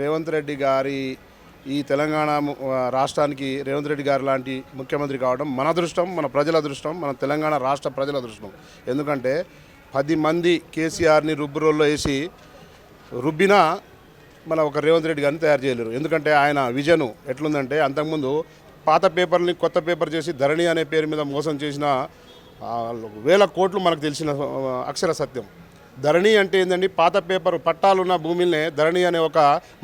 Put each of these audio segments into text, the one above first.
రేవంత్ రెడ్డి గారి ఈ తెలంగాణ రాష్ట్రానికి రేవంత్ రెడ్డి గారు లాంటి ముఖ్యమంత్రి కావడం మన అదృష్టం, మన ప్రజల అదృష్టం, మన తెలంగాణ రాష్ట్ర ప్రజల అదృష్టం. ఎందుకంటే 10 మంది కేసీఆర్ని రుబ్బురోల్లో వేసి రుబ్బినా మన ఒక రేవంత్ రెడ్డి గారిని తయారు చేయలేరు. ఎందుకంటే ఆయన విజను ఎట్లుందంటే, అంతకుముందు పాత పేపర్ని కొత్త పేపర్ చేసి ధరణి అనే పేరు మీద మోసం చేసిన వేల కోట్లు మనకు తెలిసిన అక్షర సత్యం. ధరణి అంటే ఏంటండి, పాత పేపర్ పట్టాలున్న భూమిని ధరణి అనే ఒక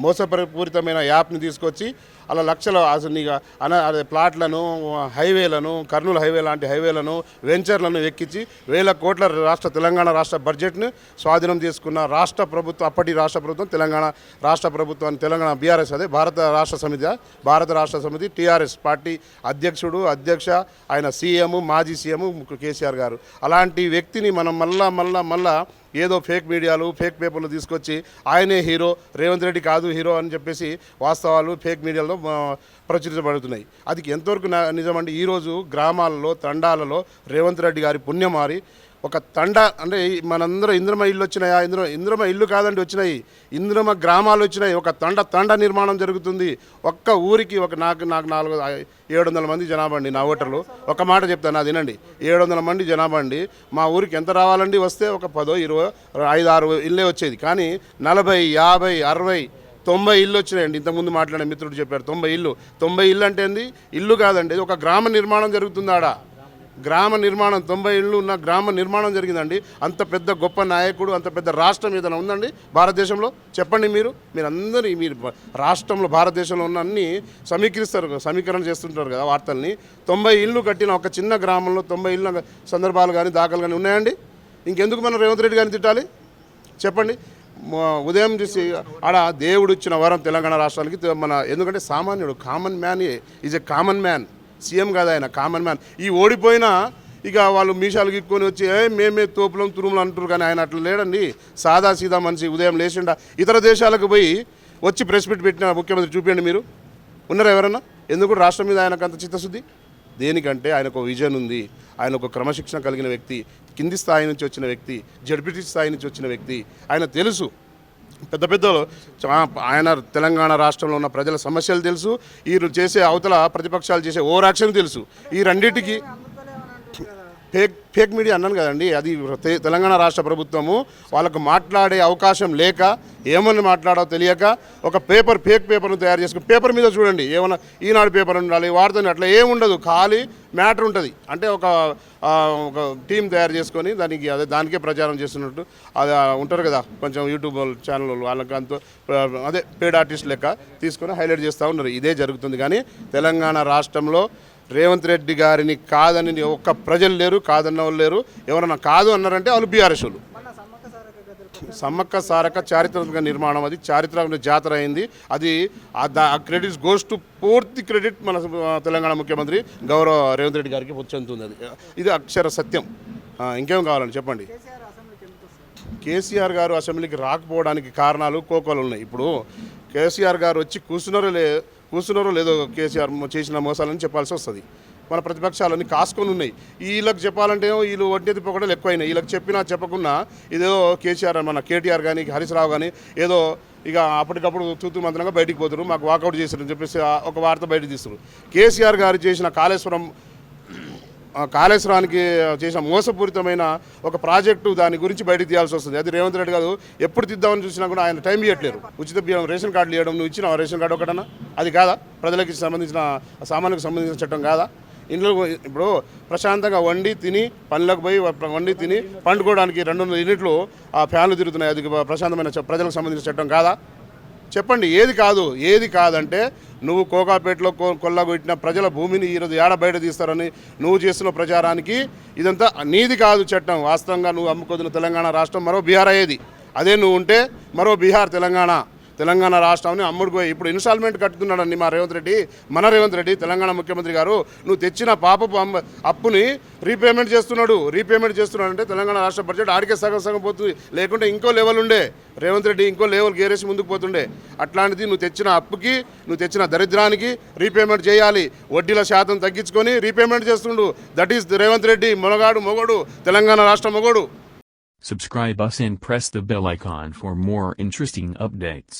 మోసపూరితమైన యాప్ని తీసుకొచ్చి అలా లక్షల అదే ప్లాట్లను, హైవేలను, కర్నూలు హైవే లాంటి హైవేలను, వెంచర్లను ఎక్కించి వేల కోట్ల తెలంగాణ రాష్ట్ర బడ్జెట్ను స్వాధీనం చేసుకున్న రాష్ట్ర ప్రభుత్వం, అప్పటి రాష్ట్ర ప్రభుత్వం తెలంగాణ రాష్ట్ర ప్రభుత్వాన్ని, తెలంగాణ బీఆర్ఎస్, అదే భారత రాష్ట్ర సమితి టీఆర్ఎస్ పార్టీ అధ్యక్ష ఆయన సీఎం, మాజీ సీఎం కేసీఆర్ గారు. అలాంటి వ్యక్తిని మనం మళ్ళా ఏదో ఫేక్ మీడియాలు, ఫేక్ పేపర్లు తీసుకొచ్చి ఆయనే హీరో, రేవంత్ రెడ్డి కాదు హీరో అని చెప్పేసి వాస్తవాలు ఫేక్ మీడియాలో ప్రచురించబడుతున్నాయి. అది ఎంతవరకు నిజమండి? ఈరోజు గ్రామాలలో, తండాలలో రేవంత్ రెడ్డి గారి పుణ్యమారి ఒక తండ, అంటే మనందరూ ఇంద్రమ ఇల్లు వచ్చినాయా? ఇంద్రమ ఇల్లు కాదండి వచ్చినాయి, ఇంద్రమ గ్రామాలు వచ్చినాయి. ఒక తండ నిర్మాణం జరుగుతుంది. ఒక్క ఊరికి నాకు 700 మంది జనాభా అండి నా ఓటర్లు. ఒక మాట చెప్తాను, అది వినండి. 700 మంది జనాభా అండి. మా ఊరికి ఎంత రావాలండి? వస్తే ఒక 10, 20, 5, 6 ఇల్లే వచ్చేది. కానీ 40, 50, 60, 90 ఇల్లు వచ్చినాయండి. ఇంతకుముందు మాట్లాడే మిత్రుడు చెప్పారు 90 ఇల్లు అంటే ఏంది? ఇల్లు కాదండి, ఒక గ్రామ నిర్మాణం జరుగుతుంది ఆడ. గ్రామ నిర్మాణం, 90 ఇళ్ళు ఉన్న గ్రామ నిర్మాణం జరిగిందండి. అంత పెద్ద గొప్ప నాయకుడు, అంత పెద్ద రాష్ట్రం ఏదైనా ఉందండి భారతదేశంలో? చెప్పండి. మీరు రాష్ట్రంలో, భారతదేశంలో ఉన్న అన్ని సమీకరణ చేస్తుంటారు కదా వార్తల్ని. 90 ఇళ్ళు కట్టిన ఒక చిన్న గ్రామంలో 90 ఇళ్ళ సందర్భాలు కానీ, దాఖలు కానీ ఉన్నాయండి. ఇంకెందుకు మనం రేవంత్ రెడ్డి గారిని తిట్టాలి? చెప్పండి. ఉదయం చూసి ఆడ దేవుడు ఇచ్చిన వరం తెలంగాణ రాష్ట్రానికి ఎందుకంటే సామాన్యుడు, common man is a common man. CM కాదు ఆయన, కామన్ మ్యాన్. ఈ ఓడిపోయినా ఇక వాళ్ళు మీషాలు గిక్కొని వచ్చి మేమే తోపులం తురుములు అంటారు. కానీ ఆయన అట్లా లేడండి, సాదా సీదా మనిషి. ఉదయం లేచిండా ఇతర దేశాలకు పోయి వచ్చి ప్రెస్ మీట్ పెట్టిన ముఖ్యమంత్రి చూపించండి. మీరు ఉన్నారా ఎవరన్నా? ఎందుకు రాష్ట్రం మీద ఆయనకు అంత చిత్తశుద్ధి? దేనికంటే ఆయనకు విజన్ ఉంది. ఆయన ఒక క్రమశిక్షణ కలిగిన వ్యక్తి, కింది స్థాయి నుంచి వచ్చిన వ్యక్తి, జడ్పీటీ స్థాయి నుంచి వచ్చిన వ్యక్తి. ఆయన తెలుసు పెద్దలు ఆయన తెలంగాణ రాష్ట్రంలో ఉన్న ప్రజల సమస్యలు తెలుసు, వీరు చేసే అవతల ప్రతిపక్షాలు చేసే ఓవర్ యాక్షన్ తెలుసు. ఈ రెండింటికి ఫేక్ మీడియా అన్నాను కదండి, అది తెలంగాణ రాష్ట్ర ప్రభుత్వము వాళ్ళకు మాట్లాడే అవకాశం లేక, ఏమని మాట్లాడో తెలియక ఒక ఫేక్ పేపర్ను తయారు చేసుకుని, పేపర్ మీద చూడండి ఏమన్నా ఈనాడు పేపర్ ఉండాలి, వార్తని అట్లా ఏముండదు, ఖాళీ మ్యాటర్ ఉంటుంది. అంటే ఒక టీం తయారు చేసుకొని దానికే ప్రచారం చేస్తున్నట్టు అది ఉంటారు కదా కొంచెం యూట్యూబ్ ఛానల్ వాళ్ళకి అదే పేడ్ ఆర్టిస్ట్ లెక్క తీసుకొని హైలైట్ చేస్తూ ఉన్నారు. ఇదే జరుగుతుంది. కానీ తెలంగాణ రాష్ట్రంలో రేవంత్ రెడ్డి గారిని కాదని ఒక్క ప్రజలు లేరు, కాదన్న వాళ్ళు లేరు. ఎవరన్నా కాదు అన్నారంటే వాళ్ళు బీఆర్ఎస్ వాళ్ళు. సమ్మక్క సారక్క చారిత్రాత్మక నిర్మాణం, అది చారిత్రాత్మక జాతర అయింది. అది క్రెడిట్స్ గోస్ టు పూర్తి క్రెడిట్ మన తెలంగాణ ముఖ్యమంత్రి గౌరవ రేవంత్ రెడ్డి గారికి చెందుతుంది. అది ఇది అక్షర సత్యం. ఇంకేం కావాలండి చెప్పండి. కేసీఆర్ గారు అసెంబ్లీకి రాకపోవడానికి కారణాలు కోకోలు ఉన్నాయి. ఇప్పుడు కేసీఆర్ గారు వచ్చి కూర్చున్నారో లేదో కేసీఆర్ చేసిన మోసాలని చెప్పాల్సి వస్తుంది. మన ప్రతిపక్షాలన్నీ కాసుకొని ఉన్నాయి. వీళ్ళకి చెప్పాలంటే వీళ్ళు ఒంటెత్తి పొగడలు ఎక్కువైనాయి. వీళ్ళకి చెప్పినా చెప్పకున్నా ఇదేదో కేసీఆర్, మన కేటీఆర్ కానీ, హరీష్ రావు కానీ ఏదో ఇక అప్పటికప్పుడు తూతూ మంత్రంగా బయటికి పోతారు, మాకు వాకౌట్ చేశారని చెప్పేసి ఒక వార్త బయటకు తీస్తారు. కేసీఆర్ గారు చేసిన కాళేశ్వరానికి చేసిన మోసపూరితమైన ఒక ప్రాజెక్టు, దాని గురించి బయటకు తీయాల్సి వస్తుంది. అది రేవంత్ రెడ్డి గారు ఎప్పుడు తీద్దామని చూసినా కూడా ఆయన టైం ఇవ్వట్లేరు. ఉచిత బియ్యం రేషన్ కార్డులు ఇవ్వడం, నువ్వు ఇచ్చిన రేషన్ కార్డు ఒకటన్నా? అది కాదా? ప్రజలకు సంబంధించిన, సామాన్యులకు సంబంధించిన చట్టం కాదా? ఇంట్లో ఇప్పుడు ప్రశాంతంగా వండి తిని, పనులకు పోయి వండి తిని పండుకోవడానికి 200 యూనిట్లు ఫ్యాన్లు తిరుగుతున్నాయి. అది ప్రశాంతమైన ప్రజలకు సంబంధించిన చట్టం కాదా? చెప్పండి. ఏది కాదంటే నువ్వు కోకాపేటలో కొల్లగొట్టిన ప్రజల భూమిని ఈరోజు ఏడ బయట తీస్తారని నువ్వు చేస్తున్న ప్రచారానికి ఇదంతా నీది కాదు చట్టం. వాస్తవంగా నువ్వు అమ్ముకొదిన తెలంగాణ రాష్ట్రం మరో బీహార్ అయ్యేది. అదే నువ్వు ఉంటే మరో బీహార్ తెలంగాణ రాష్ట్రాన్ని అమ్ముడుపోయి ఇప్పుడు ఇన్స్టాల్మెంట్ కట్టుతున్నాడండి మన రేవంత్ రెడ్డి తెలంగాణ ముఖ్యమంత్రి గారు. నువ్వు తెచ్చిన పాపపు అప్పుని రీపేమెంట్ చేస్తున్నాడంటే తెలంగాణ రాష్ట్ర బడ్జెట్ ఆడికే సగం పోతుంది. లేకుంటే ఇంకో లెవెల్ ఉండే రేవంత్ రెడ్డి, ఇంకో లెవెల్ గేరేసి ముందుకు పోతుండే. అట్లాంటిది నువ్వు తెచ్చిన అప్పుకి, నువ్వు తెచ్చిన దరిద్రానికి రీపేమెంట్ చేయాలి. వడ్డీల శాతం తగ్గించుకొని రీపేమెంట్ చేస్తుండు. దట్ ఈస్ రేవంత్ రెడ్డి మొగడు, తెలంగాణ రాష్ట్ర మొగడు. Subscribe us and press the bell icon for more interesting updates.